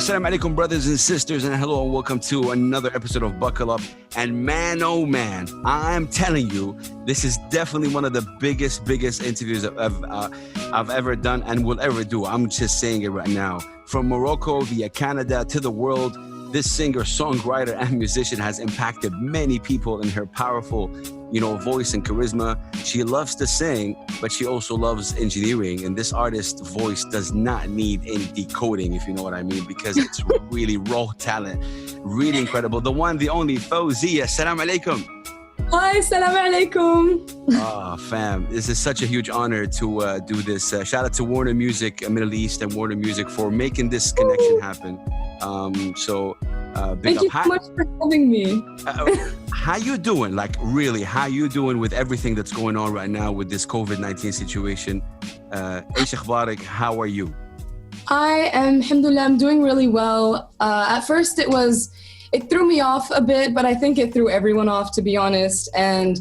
Assalamu alaikum, brothers and sisters, and hello and welcome to another episode of Buckle Up. And man, oh man, I'm telling you, this is definitely one of the biggest interviews I've ever done and will ever do. I'm just saying it right now. From Morocco via Canada to the world, this singer, songwriter, and musician has impacted many people in her powerful, voice and charisma. She loves to sing, but she also loves engineering. And this artist's voice does not need any decoding, if you know what I mean, because it's really raw talent, really incredible. The one, the only Faouzia. Assalamu alaikum. Hi, salam alaikum. Oh, fam, this is such a huge honor to do this. Shout out to Warner Music Middle East and Warner Music for making this connection happen. Big Thank you so much for having me. How you doing? Like, really, how you doing with everything that's going on right now with this COVID-19 situation? Eish akhbarik, how are you? I am, alhamdulillah, I'm doing really well. At first it threw me off a bit, but I think it threw everyone off, to be honest. And,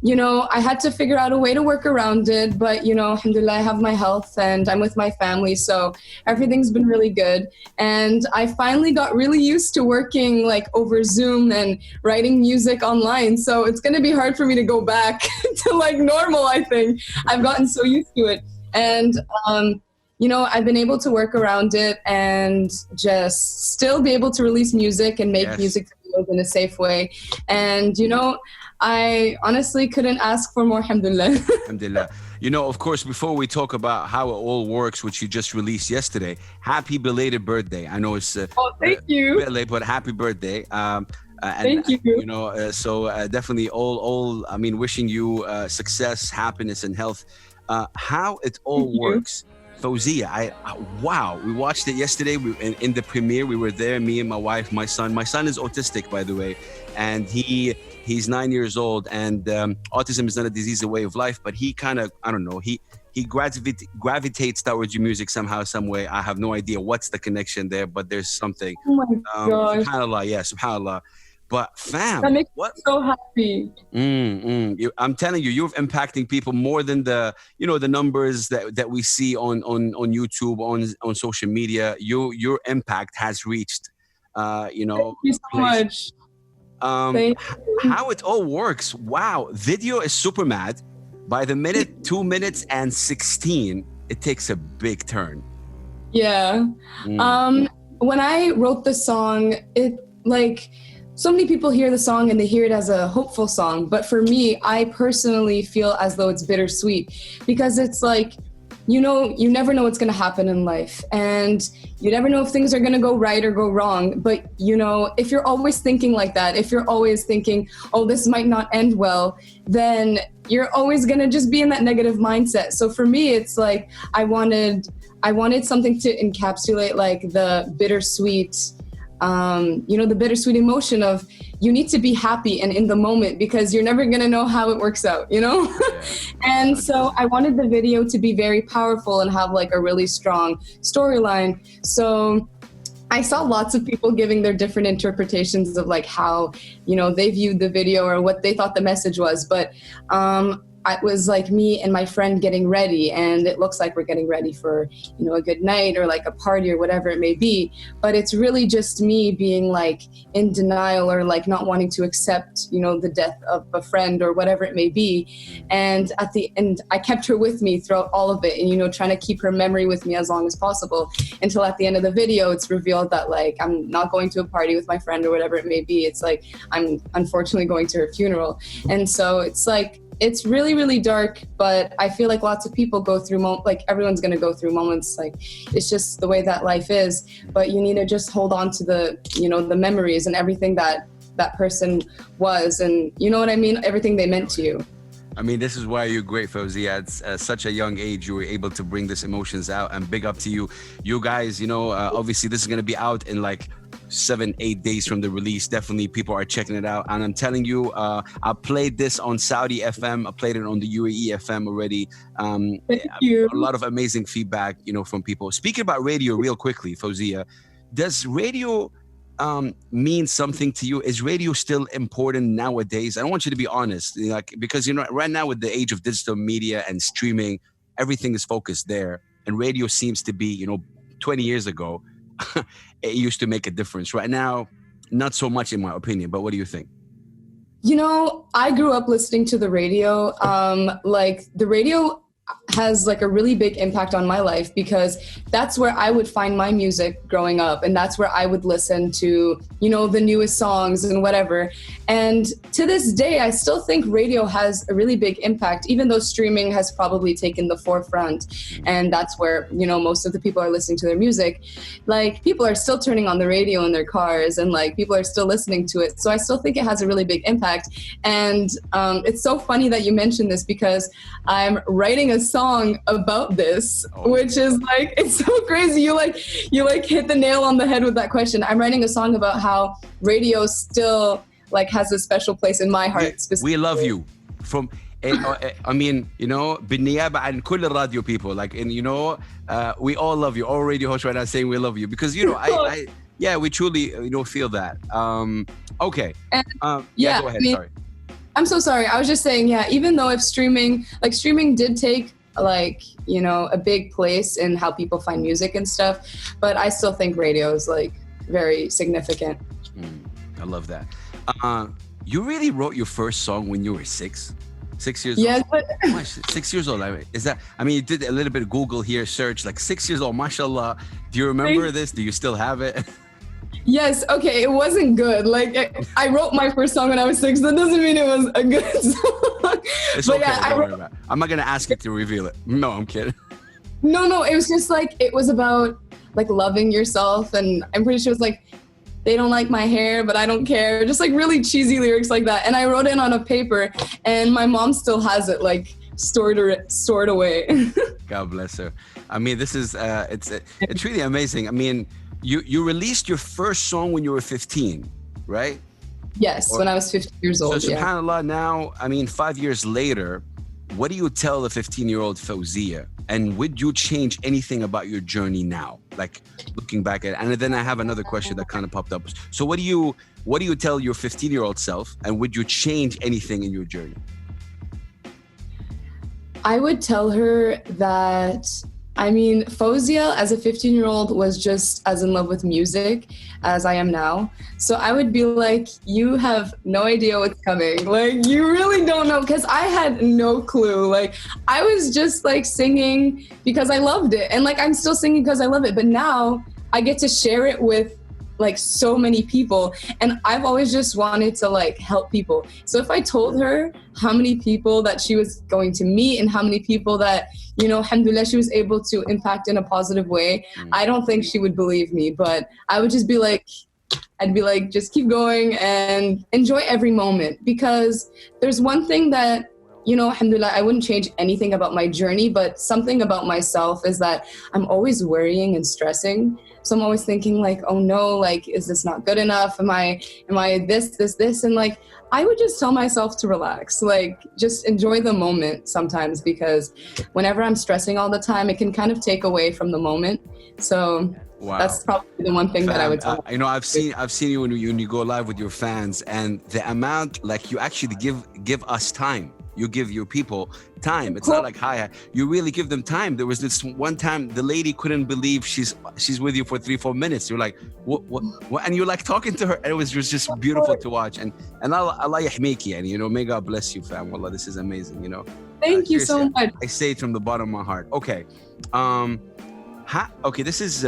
I had to figure out a way to work around it. But, alhamdulillah, I have my health and I'm with my family. So everything's been really good. And I finally got really used to working over Zoom and writing music online. So it's going to be hard for me to go back to normal, I think. I've gotten so used to it. And, I've been able to work around it and just still be able to release music and make music videos in a safe way. And, I honestly couldn't ask for more, alhamdulillah. Alhamdulillah. Of course, before we talk about how it all works, which you just released yesterday, happy belated birthday. I know it's thank you. A bit late, but happy birthday. Thank you. Definitely wishing you success, happiness, and health. How it all works. Faouzia, wow, we watched it yesterday in the premiere. We were there, me and my wife, my son. My son is autistic, by the way, and he's 9 years old, and autism is not a disease, a way of life, but he kind of, I don't know, he gravitates towards your music somehow, some way. I have no idea what's the connection there, but there's something. Oh my gosh. SubhanAllah, yeah, SubhanAllah. But fam, that makes me so happy. I'm telling you, you're impacting people more than the numbers that we see on YouTube, on social media. Your impact has reached, Thank you so much. How it all works. Wow, video is super mad. By the minute, 2 minutes and 16, it takes a big turn. Yeah. When I wrote the song, so many people hear the song and they hear it as a hopeful song. But for me, I personally feel as though it's bittersweet because it's you never know what's going to happen in life. And you never know if things are going to go right or go wrong. But, if you're always thinking like that, if you're always thinking, oh, this might not end well, then you're always going to just be in that negative mindset. So for me, it's I wanted something to encapsulate the bittersweet the bittersweet emotion of you need to be happy and in the moment because you're never going to know how it works out, And so I wanted the video to be very powerful and have a really strong storyline. So I saw lots of people giving their different interpretations of how, they viewed the video or what they thought the message was. But it was me and my friend getting ready, and it looks like we're getting ready for, a good night or a party or whatever it may be. But it's really just me being in denial or not wanting to accept, the death of a friend or whatever it may be. And at the end, I kept her with me throughout all of it and, trying to keep her memory with me as long as possible until at the end of the video, it's revealed that I'm not going to a party with my friend or whatever it may be. It's I'm unfortunately going to her funeral. And so it's really, really dark, but I feel lots of people go through, everyone's going to go through moments. It's just the way that life is. But you need to just hold on to the, the memories and everything that person was. And you know what I mean? Everything they meant to you. I mean, this is why you're great, Faouzia. At such a young age, you were able to bring these emotions out, and big up to you. You guys, obviously this is going to be out in 7-8 days from the release. Definitely people are checking it out. And I'm telling you, I played this on Saudi FM. I played it on the UAE FM already. Thank you. A lot of amazing feedback, from people. Speaking about radio real quickly, Faouzia, does radio mean something to you? Is radio still important nowadays? I don't want you to be honest, because right now with the age of digital media and streaming, everything is focused there, and radio seems to be 20 years ago it used to make a difference. Right now, not so much in my opinion, but what do you think? You know, I grew up listening to the radio. Like the radio has like a really big impact on my life because that's where I would find my music growing up, and that's where I would listen to, you know, the newest songs and whatever. And to this day, I still think radio has a really big impact, even though streaming has probably taken the forefront, and that's where, you know, most of the people are listening to their music. Like, people are still turning on the radio in their cars, and like people are still listening to it. So I still think it has a really big impact. And it's so funny that you mentioned this because I'm writing a song about this, which is like, it's so crazy. You hit the nail on the head with that question. I'm writing a song about how radio still like has a special place in my heart. We love you from, I mean, you know, بالنيابة عن كل الراديو people, like, and you know, we all love you. All radio hosts right now saying we love you because, you know, yeah, we truly, you know, feel that. Okay. Yeah, go ahead. Sorry. I'm so sorry. I was just saying, yeah, even though if streaming did take like, you know, a big place in how people find music and stuff, but I still think radio is like very significant. I love that. You really wrote your first song when you were 6 years yes, old? But 6 years old. Is that, I mean, you did a little bit of Google here, search, like 6 years old, mashallah. Do you remember this? Do you still have it? Yes, okay, it wasn't good. Like, I wrote my first song when I was 6. That doesn't mean it was a good song. It's but okay, yeah, don't worry about it. I'm not going to ask you to reveal it. No, I'm kidding. No, it was just like, it was about like loving yourself, and I'm pretty sure it was like, they don't like my hair, but I don't care. Just like really cheesy lyrics like that. And I wrote it on a paper, and my mom still has it like stored away. God bless her. I mean, this is, it's really amazing. I mean, you released your first song when you were 15, right? Yes, when I was 15 years old. So subhanAllah, now, I mean, 5 years later, what do you tell the 15-year-old Faouzia? And would you change anything about your journey now? Like looking back at it. And then I have another question that kind of popped up. So what do you tell your 15-year-old self? And would you change anything in your journey? I would tell her that, I mean, Faouzia as a 15-year-old was just as in love with music as I am now. So I would be like, you have no idea what's coming. Like, you really don't know, because I had no clue. Like, I was just like singing because I loved it. And like, I'm still singing because I love it. But now I get to share it with like so many people, and I've always just wanted to like help people. So if I told her how many people that she was going to meet and how many people that, you know, alhamdulillah, she was able to impact in a positive way, I don't think she would believe me. But I would just be like, I'd be like, just keep going and enjoy every moment, because there's one thing that, you know, alhamdulillah, I wouldn't change anything about my journey, but something about myself is that I'm always worrying and stressing. So I'm always thinking like, oh no, like, is this not good enough? Am I this? And like, I would just tell myself to relax, like just enjoy the moment sometimes, because whenever I'm stressing all the time, it can kind of take away from the moment. So wow. That's probably the one thing that I would tell. You know, I've seen you when you go live with your fans, and the amount, like, you actually give us time. You give your people time. It's not like hi. You really give them time. There was this one time the lady couldn't believe she's with you for 3-4 minutes. You're like, what? And you're like talking to her, and it was just beautiful to watch. And Allah yahmiki, and you know, may God bless you, fam. Wallah, this is amazing. You know. Thank you so much. I say it from the bottom of my heart. Okay, this is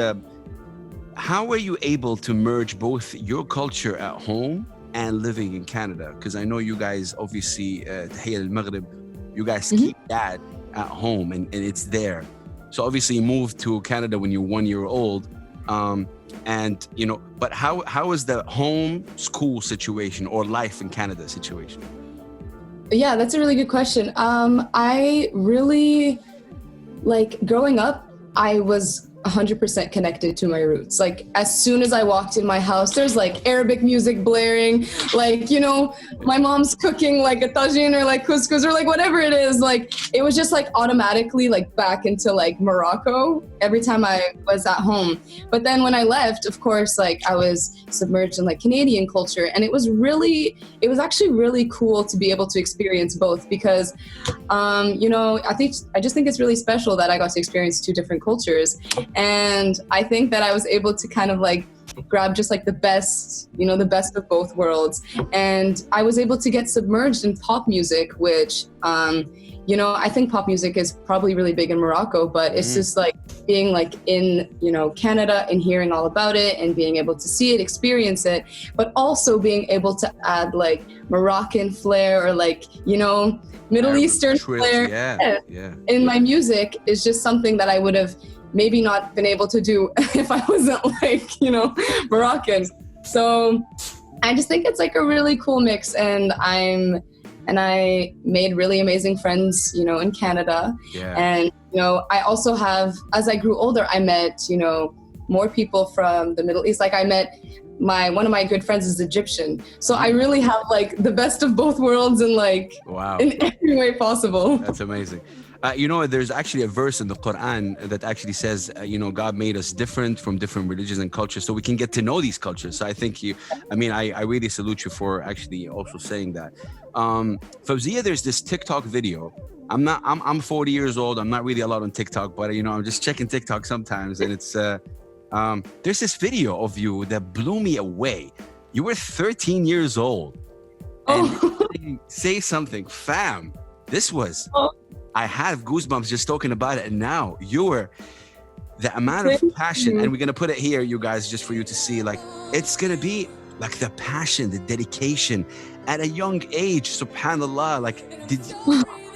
how were you able to merge both your culture at home and living in Canada? Because I know you guys obviously, Tahiyya al-Maghrib, you guys keep that at home and it's there. So obviously you moved to Canada when you're 1 year old. And, you know, but how is the home school situation or life in Canada situation? Yeah, that's a really good question. I really, like, growing up, I was 100% connected to my roots. Like, as soon as I walked in my house, there's like Arabic music blaring, like, you know, my mom's cooking like a tagine or like couscous or like whatever it is. Like, it was just like automatically like back into like Morocco every time I was at home. But then when I left, of course, like I was submerged in like Canadian culture, and it was actually really cool to be able to experience both, because you know, I just think it's really special that I got to experience two different cultures. And I think that I was able to kind of like grab just like the best, the best of both worlds. And I was able to get submerged in pop music, which, I think pop music is probably really big in Morocco, but it's just like being like in, Canada and hearing all about it and being able to see it, experience it, but also being able to add like Moroccan flair or like, Middle Eastern flair in my music is just something that I would have maybe not been able to do if I wasn't like, Moroccan. So I just think it's like a really cool mix, and I made really amazing friends, in Canada. Yeah. And, I also have, as I grew older, I met, more people from the Middle East. Like I met one of my good friends is Egyptian. So I really have like the best of both worlds and like in every way possible. That's amazing. There's actually a verse in the Quran that actually says, God made us different from different religions and cultures so we can get to know these cultures. So I think I really salute you for actually also saying that. Faouzia, there's this TikTok video. I'm 40 years old. I'm not really allowed on TikTok, but I'm just checking TikTok sometimes. And it's, there's this video of you that blew me away. You were 13 years old. And say something, fam. This was... I have goosebumps just talking about it. And now the amount of passion, and we're going to put it here, you guys, just for you to see, like, it's going to be like the passion, the dedication at a young age, subhanAllah,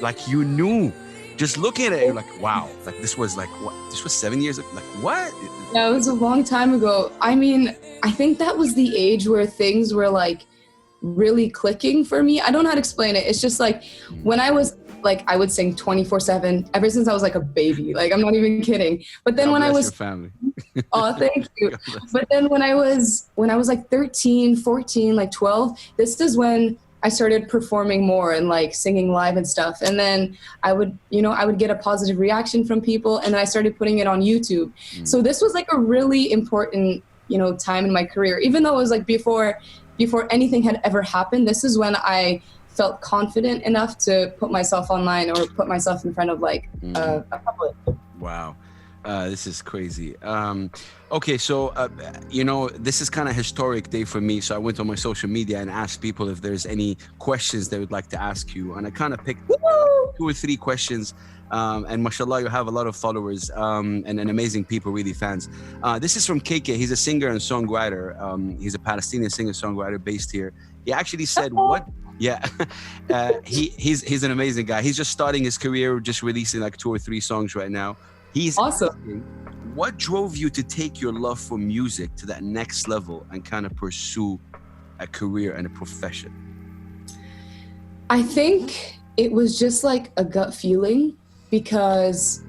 like you knew, just looking at it, you're like, wow, like this was 7 years ago. Like what? Yeah, it was a long time ago. I mean, I think that was the age where things were like really clicking for me. I don't know how to explain it. It's just like when I was like, I would sing 24/7 ever since I was like a baby. Like, I'm not even kidding. But then when I was, your family. Oh, thank you. But then when I was like 13, 14, like 12, this is when I started performing more and like singing live and stuff. And then I would get a positive reaction from people, and then I started putting it on YouTube. So this was like a really important, time in my career. Even though it was like before anything had ever happened, this is when I felt confident enough to put myself online or put myself in front of like a public. Wow. This is crazy. Okay, so, this is kind of historic day for me. So I went on my social media and asked people if there's any questions they would like to ask you. And I kind of picked 2 or 3 questions. And mashallah, you have a lot of followers and amazing people, really fans. This is from KK. He's a singer and songwriter. He's a Palestinian singer-songwriter based here. He actually said, what? Yeah, he's an amazing guy. He's just starting his career, just releasing like 2 or 3 songs right now. He's awesome. Asking, what drove you to take your love for music to that next level and kind of pursue a career and a profession? I think it was just like a gut feeling, because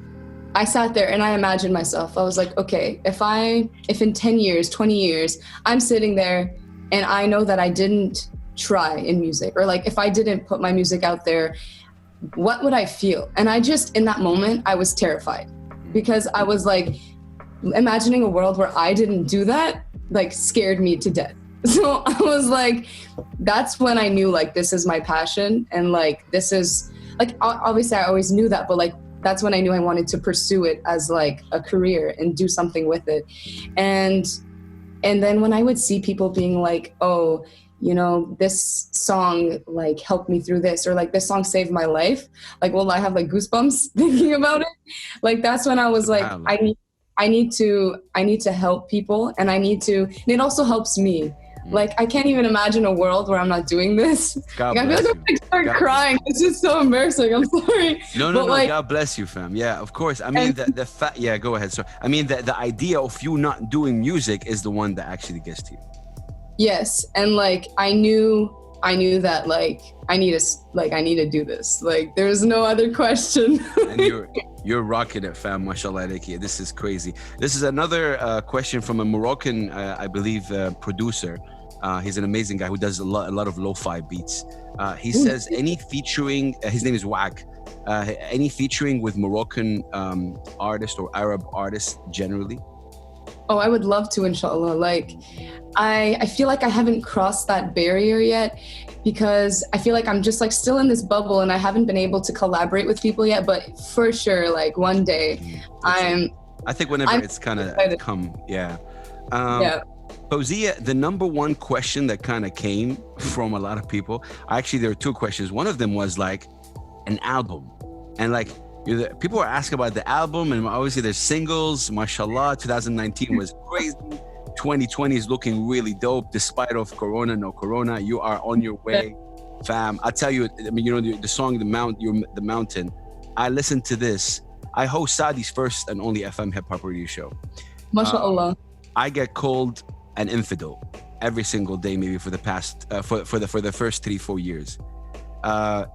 I sat there and I imagined myself. I was like, okay, if in 10 years, 20 years, I'm sitting there and I know that I didn't try in music, or like if I didn't put my music out there, what would I feel? And I just, in that moment, I was terrified, because I was like, imagining a world where I didn't do that, like, scared me to death. So I was like, that's when I knew, like, this is my passion. And like, this is like, obviously I always knew that, but like, that's when I knew I wanted to pursue it as like a career and do something with it. And then when I would see people being like, oh, this song like helped me through this, or like this song saved my life, like, well, I have like goosebumps thinking about it. Like, that's when I was like, I need to help people, and and it also helps me. Like, I can't even imagine a world where I'm not doing this. God like, I feel like I'm gonna start crying. It's just so embarrassing. I'm sorry. No, like, God bless you, fam. Yeah, of course. I mean, yeah, go ahead. So, I mean, the idea of you not doing music is the one that actually gets to you. Yes, and like I knew that like I need to do this. Like, there's no other question. And you're rocking it, fam. Mashallah alayki. This is crazy. This is another question from a Moroccan, I believe, producer. He's an amazing guy who does a lot of lo-fi beats. He says any featuring. His name is Wag. Any featuring with Moroccan artists or Arab artists generally? Oh, I would love to, inshallah. Like, I feel like I haven't crossed that barrier yet, because I feel like I'm just like still in this bubble and I haven't been able to collaborate with people yet. But for sure, like one day I'm I think whenever I'm it's kind of excited. come, yeah. Yeah. Faouzia, the number one question that kind of came from a lot of people, actually, there are two questions. One of them was like an album. And like, people are asking about the album, and obviously there's singles. Mashallah, 2019 was crazy. 2020 is looking really dope, despite of Corona, no Corona. You are on your way, fam. I tell you, I mean, you know, the song, The Mountain. I listened to this. I host Sadi's first and only FM hip hop radio show. MashaAllah. I get called an infidel every single day, maybe for the past for the first 3-4 years.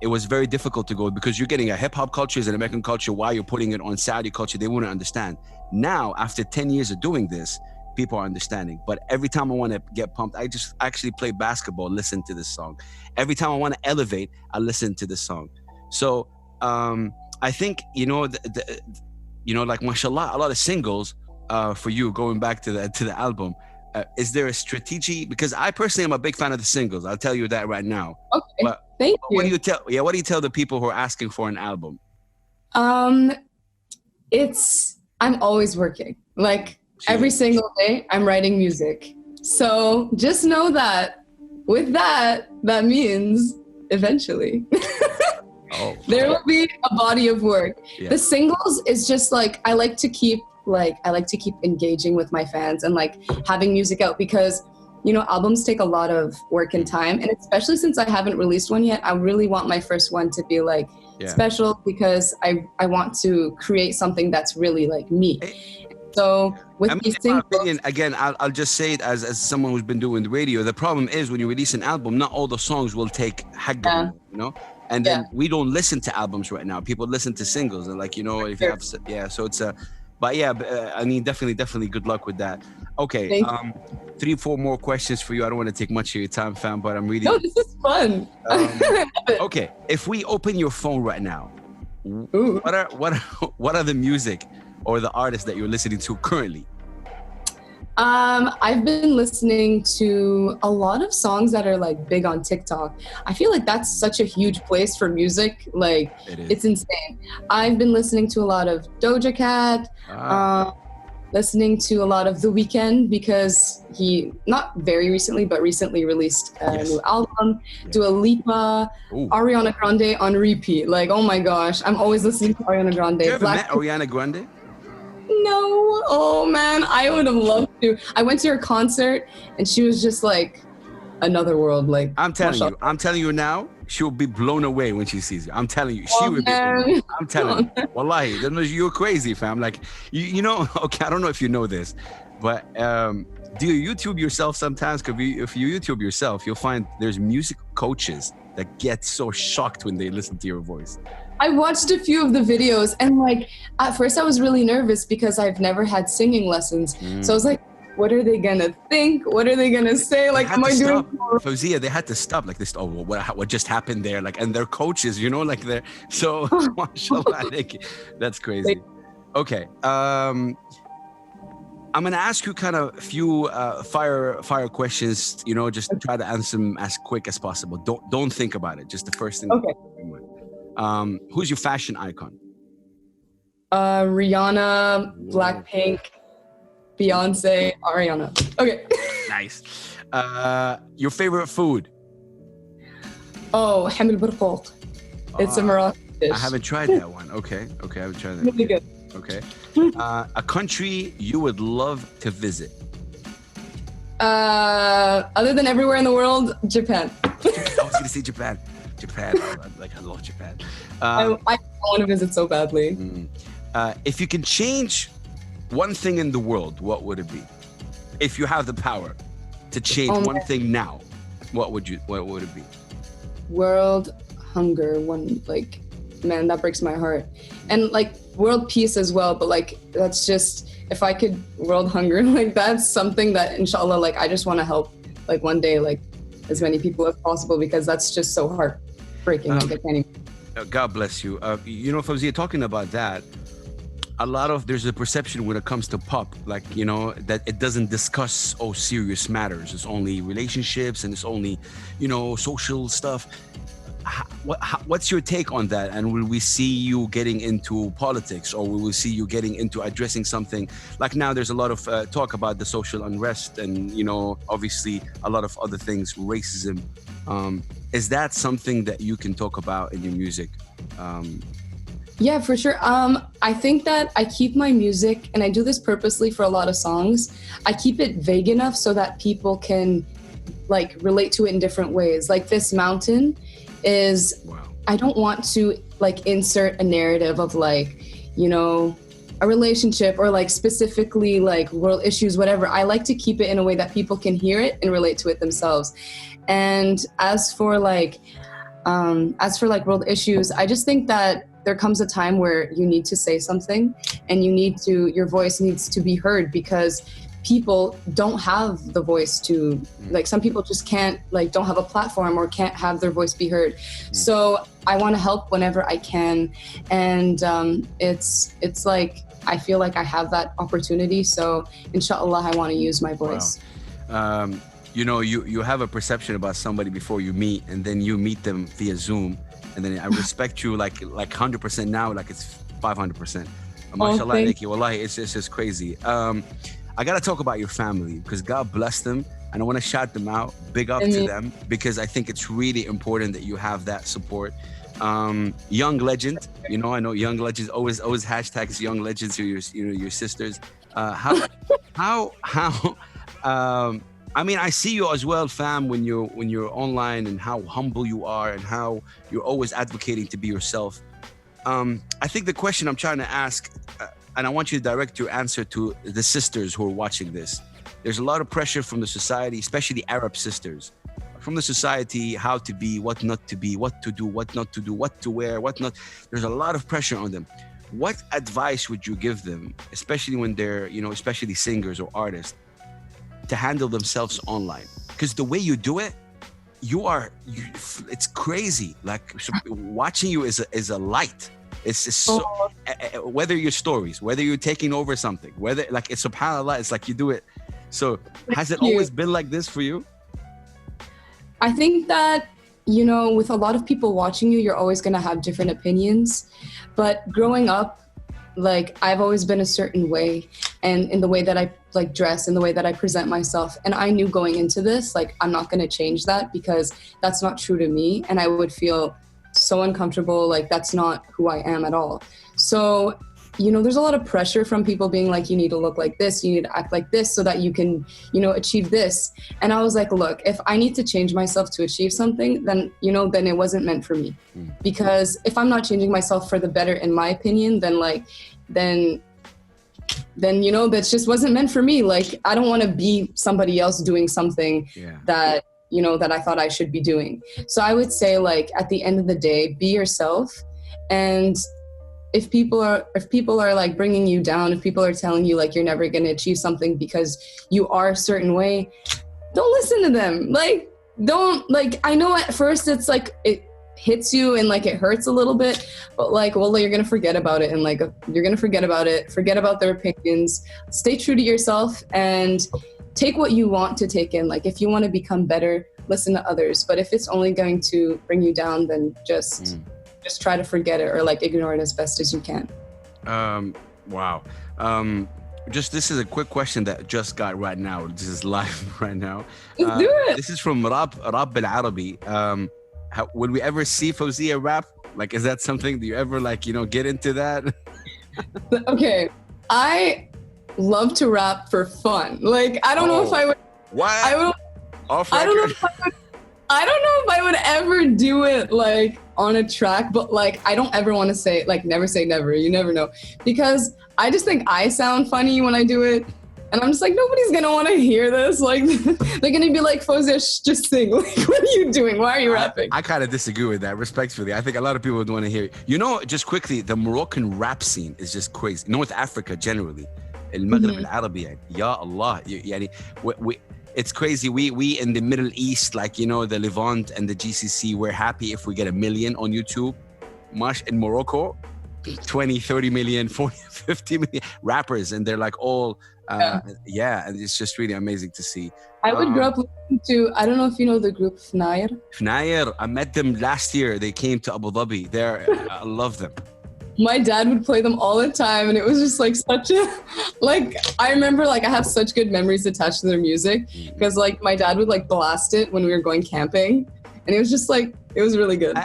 It was very difficult to go because you're getting a hip hop culture and American culture while you're putting it on Saudi culture. They wouldn't understand. Now, after 10 years of doing this, people are understanding. But every time I want to get pumped, I just actually play basketball, listen to this song. Every time I want to elevate, I listen to this song. So I think, you know, like mashallah, a lot of singles for you, going back to the album. Is there a strategy? Because I personally am a big fan of the singles. I'll tell you that right now. Okay, but thank you. What do you tell the people who are asking for an album? I'm always working. Like every single day, I'm writing music. So just know that with that means eventually there will be a body of work. Yeah. The singles is just like, I like to keep engaging with my fans and like having music out, because you know, albums take a lot of work and time, and especially since I haven't released one yet, I really want my first one to be like special, because I want to create something that's really like me. So with these singles, in my opinion, again, I'll just say it as someone who's been doing the radio. The problem is when you release an album, not all the songs will take hagga, you know. And then we don't listen to albums right now. People listen to singles, and like, you know, if you have so it's a. But yeah, I mean, definitely good luck with that. Okay, 3-4 more questions for you. I don't want to take much of your time, fam, but I'm really... No, this is fun. Okay, if we open your phone right now, what are the music or the artists that you're listening to currently? I've been listening to a lot of songs that are like big on TikTok. I feel like that's such a huge place for music. Like it's insane. I've been listening to a lot of Doja Cat, listening to a lot of The Weeknd, because he, not very recently, but recently released a new album. Dua Lipa, Ariana Grande on repeat. Like, oh my gosh, I'm always listening to Ariana Grande. You ever met Ariana Grande? No. Oh man, I would have loved to. I went to her concert and she was just like another world. Like, I'm telling you now, she'll be blown away when she sees you. I'm telling you, she will be blown away. I'm telling you. Wallahi, you're crazy, fam. Like, you know, okay, I don't know if you know this, but do you YouTube yourself sometimes? Because if you YouTube yourself, you'll find there's music coaches that get so shocked when they listen to your voice. I watched a few of the videos, and like at first I was really nervous because I've never had singing lessons. So I was like, what are they gonna think? What are they gonna say? Like, am I doing? Faouzia, they had to stop like this. Oh, what just happened there? Like, and they're coaches, you know, like they're so. Mashallah, that's crazy. Okay, I'm gonna ask you kind of a few fire questions. You know, just try to answer them as quick as possible. Don't think about it. Just the first thing. Okay. Who's your fashion icon? Rihanna, Blackpink, Beyonce, Ariana. Okay. Nice. Your favorite food? Oh, hamil barqoq. It's a Moroccan dish. I haven't tried that one. Okay, I haven't tried that. Really good. Okay. A country you would love to visit? Other than everywhere in the world, Japan. I was gonna say Japan. I love Japan. I want to visit so badly. If you can change one thing in the world, what would it be? If you have the power to change one thing now, what would it be? World hunger. Man, that breaks my heart. And like world peace as well, but like that's just, if I could world hunger, like that's something that inshallah, like I just want to help like one day, like as many people as possible, because that's just so heartbreaking. Like I can't even. God bless you. You know, Faouzia, talking about that, there's a perception when it comes to pop, like, you know, that it doesn't discuss serious matters. It's only relationships and it's only, you know, social stuff. what's your take on that? And will we see you getting into politics, or will we see you getting into addressing something like now? There's a lot of talk about the social unrest, and obviously a lot of other things, racism. Is that something that you can talk about in your music? Yeah, for sure. I think that I keep my music, and I do this purposely for a lot of songs. I keep it vague enough so that people can like relate to it in different ways. Like this mountain is, wow. I don't want to like insert a narrative of like, a relationship or like specifically like world issues, whatever. I like to keep it in a way that people can hear it and relate to it themselves. And as for like world issues, I just think that there comes a time where you need to say something, and your voice needs to be heard, because people don't have the voice to, like, some people just can't, like, don't have a platform or can't have their voice be heard. So I want to help whenever I can. And it's like, I feel like I have that opportunity. So inshallah, I want to use my voice. Wow. You have a perception about somebody before you meet, and then you meet them via Zoom, and then I respect you like 100% now, like it's 500%. Mashallah alayki, wallahi, it's just crazy. I gotta talk about your family, because God bless them, and I want to shout them out, big up to them, because I think it's really important that you have that support. Young legend, I know young legends always hashtags young legends, your sisters. I mean, I see you as well, fam, when you're online, and how humble you are, and how you're always advocating to be yourself. I think the question I'm trying to ask, and I want you to direct your answer to the sisters who are watching this. There's a lot of pressure from the society, especially the Arab sisters, from the society, how to be, what not to be, what to do, what not to do, what to wear, what not. There's a lot of pressure on them. What advice would you give them, especially when they're, especially singers or artists, to handle themselves online? Because the way you do it, it's crazy. Like, watching you is a light. It's so, whether your stories, whether you're taking over something, whether like it's subhanAllah, it's like you do it. So has it always been like this for you? I think that, with a lot of people watching you, you're always going to have different opinions. But growing up, like, I've always been a certain way, and in the way that I like dress, in the way that I present myself. And I knew going into this, like, I'm not going to change that, because that's not true to me. And I would feel so uncomfortable. Like, that's not who I am at all. So, there's a lot of pressure from people being like, you need to look like this, you need to act like this so that you can, achieve this. And I was like, look, if I need to change myself to achieve something, then, then it wasn't meant for me. Because if I'm not changing myself for the better, in my opinion, then that just wasn't meant for me. Like, I don't want to be somebody else doing something that, that I thought I should be doing. So I would say, like, at the end of the day, be yourself. And if people are like bringing you down, if people are telling you like you're never going to achieve something because you are a certain way, don't listen to them. Like, don't, like, I know at first it's like, it hits you and like it hurts a little bit, but like, well, you're going to forget about it, and like, you're going to forget about their opinions. Stay true to yourself and take what you want to take in. Like, if you want to become better, listen to others. But if it's only going to bring you down, then just try to forget it, or like ignore it as best as you can. Wow. This is a quick question that just got right now. This is live right now. Let's do it. This is from Rab al-Arabi. Would we ever see Faouzia rap? Like, is that something, do you ever like, get into that? Okay. I love to rap for fun. Like, I don't know if I would. What? I don't know if I would ever do it like on a track, but like, I don't ever want to say, like, never say never. You never know. Because I just think I sound funny when I do it. And I'm just like, nobody's going to want to hear this. Like, they're going to be like, Faouzia, just sing. Like, what are you doing? Why are you rapping? I kind of disagree with that, respectfully. I think a lot of people would want to hear it. Just quickly, the Moroccan rap scene is just crazy. North Africa, generally. المغرب العربي يعني. Ya Allah. يعني, it's crazy. We in the Middle East, like, the Levant and the GCC, we're happy if we get 1 million on YouTube. In Morocco, 20, 30 million, 40, 50 million rappers, and they're like all, yeah, and it's just really amazing to see. I would grow up listening to, I don't know if you know the group Fnair. Fnair, I met them last year. They came to Abu Dhabi. I love them. My dad would play them all the time, and it was just like such a, like, I remember like I have such good memories attached to their music because like my dad would like blast it when we were going camping, and it was just like, it was really good.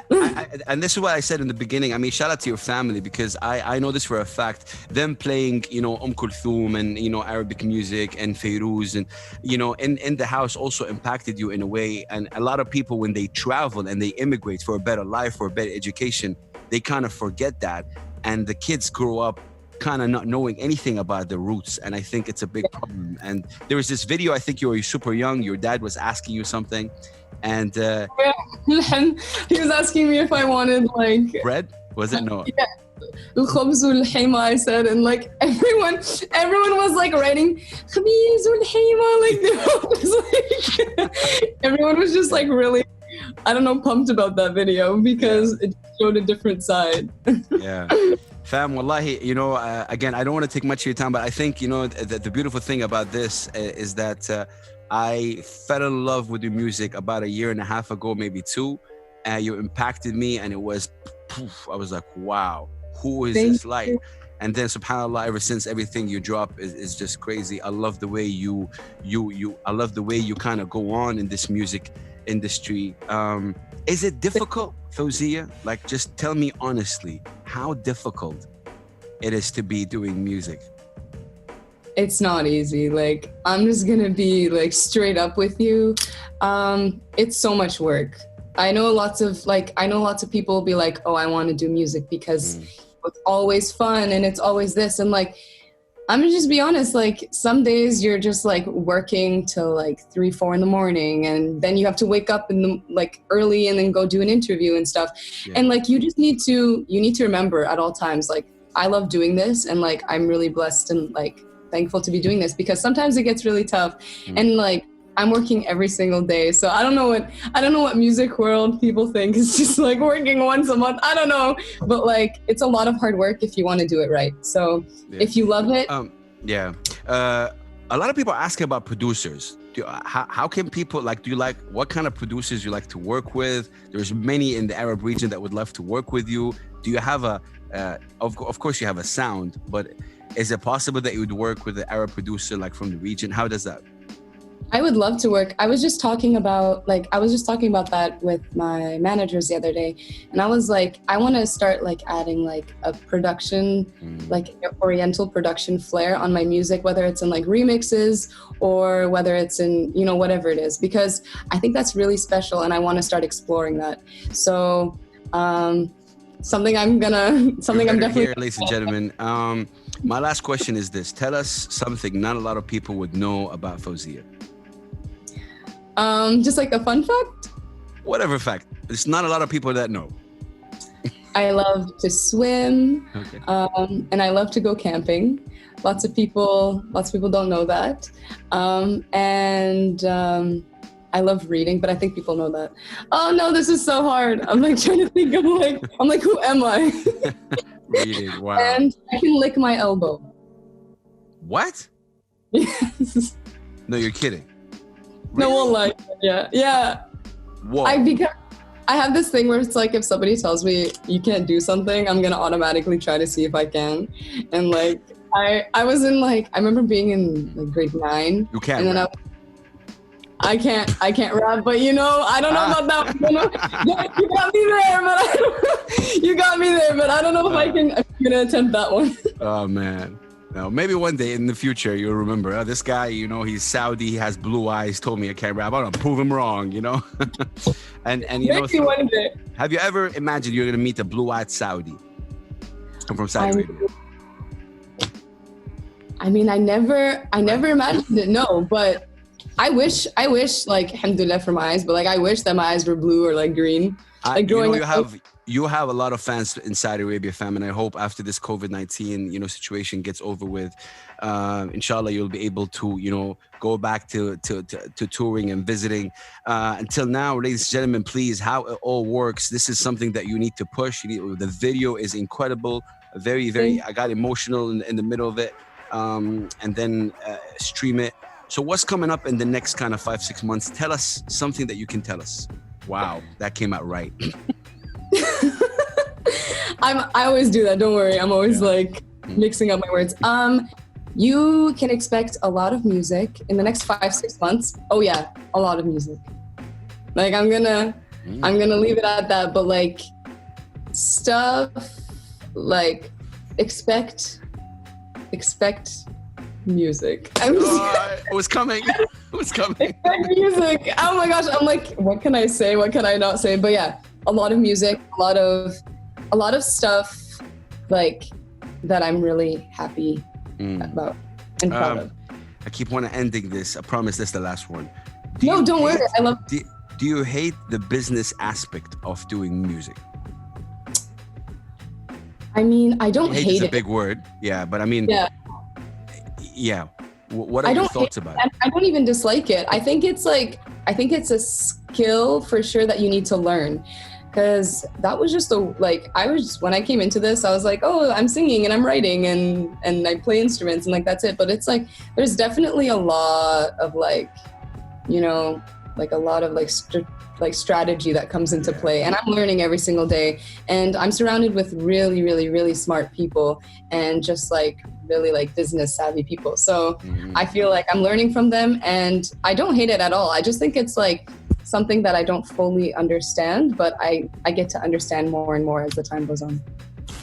And this is what I said in the beginning. I mean, shout out to your family, because I know this for a fact. Them playing, you know, Kulthum and, you know, Arabic music and Fayrouz and, you know, in the house also impacted you in a way. And a lot of people, when they travel and they immigrate for a better life, for a better education, they kind of forget that. And the kids grow up kind of not knowing anything about the roots. And I think it's a big problem. And there was this video, I think you were super young. Your dad was asking you something. And he was asking me if I wanted like bread. Was it? No. Yeah. الخبز والحيمة, I said, and like everyone was like writing خبيز والحيمة, like everyone was just like really, I don't know, pumped about that video because it showed a different side. Yeah. Fam, wallahi, you know, again, I don't want to take much of your time, but I think, you know, the beautiful thing about this is that I fell in love with your music about 1.5 years ago, maybe 2. You impacted me, and it was, poof, I was like, wow, who is this like? And then subhanAllah, ever since, everything you drop is just crazy. I love the way I love the way you kind of go on in this music industry. Is it difficult, Faouzia? Like, just tell me honestly, how difficult it is to be doing music. It's not easy. Like, I'm just gonna be like straight up with you. It's so much work. I know lots of people will be like, oh, I want to do music because it's always fun and it's always this. And like, I'm gonna just be honest, like some days you're just like working till like 3-4 in the morning, and then you have to wake up in the like early and then go do an interview and stuff. Yeah. And like, you need to remember at all times, like, I love doing this, and like, I'm really blessed and like thankful to be doing this, because sometimes it gets really tough. And like, I'm working every single day. So I don't know what music world people think is just like working once a month. I don't know. But like, it's a lot of hard work if you want to do it right. So if you love it. A lot of people ask about producers. How can people, like, what kind of producers you like to work with? There's many in the Arab region that would love to work with you. Do you have of course you have a sound, but is it possible that you would work with an Arab producer like from the region? How does that? I would love to work. I was just talking about that with my managers the other day. And I was like, I want to start like adding like a production, like Oriental production flair on my music, whether it's in like remixes or whether it's in, you know, whatever it is, because I think that's really special and I want to start exploring that. So something I'm definitely here, ladies and gentlemen. My last question is this. Tell us something not a lot of people would know about Faouzia. Just like a fun fact? Whatever fact. There's not a lot of people that know. I love to swim, okay. And I love to go camping. Lots of people don't know that. I love reading, but I think people know that. Oh no, this is so hard. I'm like trying to think of I'm like, who am I? Reading, wow. And I can lick my elbow. What? Yes. No, you're kidding. Really? No one like it. Yeah. Whoa. I have this thing where it's like, if somebody tells me you can't do something, I'm gonna automatically try to see if I can. And like, I was in like, I remember being in like grade 9. You can't. And then I can't rap, but you know, I don't know about that. You know, you got me there, but I don't know if I'm gonna attempt that one. Oh man. No, maybe one day in the future you'll remember, this guy, you know, he's Saudi, he has blue eyes, told me I can't rap. I'm gonna prove him wrong, you know. and you maybe know, one day. Have you ever imagined you're gonna meet a blue-eyed Saudi? I'm from Saudi Arabia. I mean, I never imagined it, no, but I wish like, alhamdulillah for my eyes, but like I wish that my eyes were blue or like green. Like growing up. You have a lot of fans in Saudi Arabia, fam, and I hope after this COVID-19, you know, situation gets over with, inshallah, you'll be able to, you know, go back to touring and visiting. Until now, ladies and gentlemen, please, how it all works. This is something that you need to push. The video is incredible. I got emotional in the middle of it, and then stream it. So what's coming up in the next kind of 5-6 months? Tell us something that you can tell us. Wow, that came out right. I always do that. Don't worry. I'm always like mixing up my words. You can expect a lot of music in the next 5-6 months. Oh yeah, a lot of music. Like I'm gonna leave it at that. But like stuff, like expect music. It was coming. It was coming. Expect music. Oh my gosh. I'm like, what can I say? What can I not say? But yeah, a lot of music, a lot of stuff like that I'm really happy about and proud of. I keep on ending this. I promise this is the last one. Don't worry. I love. Do you hate the business aspect of doing music? I mean, I don't hate it. It's a big word. Yeah, but I mean, yeah. What are your thoughts about it? I don't even dislike it. I think it's a skill for sure that you need to learn. Because that was just when I came into this, I was like, oh, I'm singing and I'm writing and I play instruments and like, that's it. But it's like, there's definitely a lot of like, you know, like a lot of like strategy that comes into play. And I'm learning every single day. And I'm surrounded with really, really, really smart people and just like really like business savvy people. So I feel like I'm learning from them and I don't hate it at all. I just think it's like something that I don't fully understand, but I get to understand more and more as the time goes on.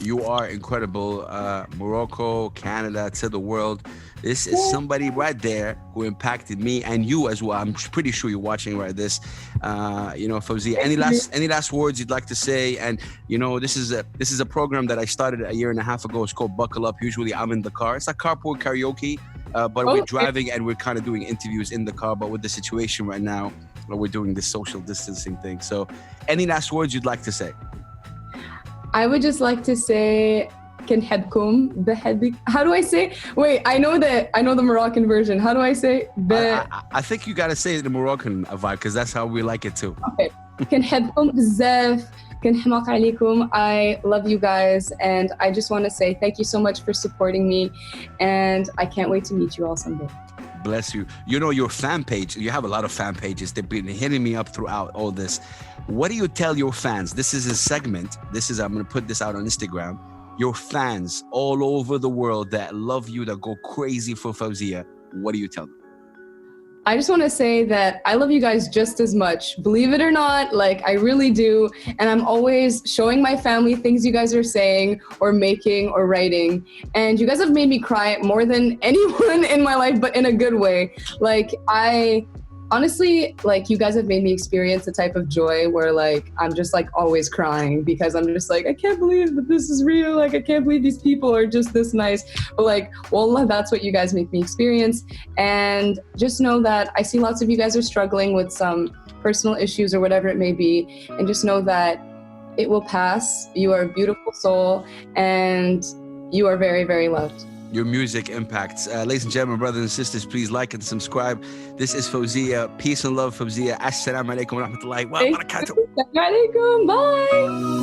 You are incredible. Morocco, Canada, to the world. This is somebody right there who impacted me and you as well. I'm pretty sure you're watching right this. Faouzia, any last words you'd like to say? And you know, this is a program that I started a year and a half ago. It's called Buckle Up. Usually I'm in the car. It's like carpool karaoke, but we're driving and we're kind of doing interviews in the car. But with the situation right now, we're doing this social distancing thing. So any last words you'd like to say? I would just like to say, how do I say? Wait, I know the Moroccan version. How do I say? I think you gotta say the Moroccan vibe because that's how we like it too. Okay. كنحبكم بزاف. كنحماق عليكم. I love you guys and I just want to say thank you so much for supporting me and I can't wait to meet you all someday. Bless you. You know, your fan page, you have a lot of fan pages. They've been hitting me up throughout all this. What do you tell your fans? This is a segment. I'm going to put this out on Instagram. Your fans all over the world that love you, that go crazy for Faouzia. What do you tell them? I just want to say that I love you guys just as much. Believe it or not, like I really do. And I'm always showing my family things you guys are saying or making or writing. And you guys have made me cry more than anyone in my life, but in a good way. Like honestly, like you guys have made me experience a type of joy where like I'm just like always crying because I'm just like, I can't believe that this is real. Like I can't believe these people are just this nice. But like, wallah, that's what you guys make me experience. And just know that I see lots of you guys are struggling with some personal issues or whatever it may be. And just know that it will pass. You are a beautiful soul and you are very, very loved. Your music impacts. Ladies and gentlemen, brothers and sisters, please like and subscribe. This is Faouzia. Peace and love, Faouzia. Assalamu alaikum wa rahmatullahi wa barakatuh. Assalamu alaikum. Bye.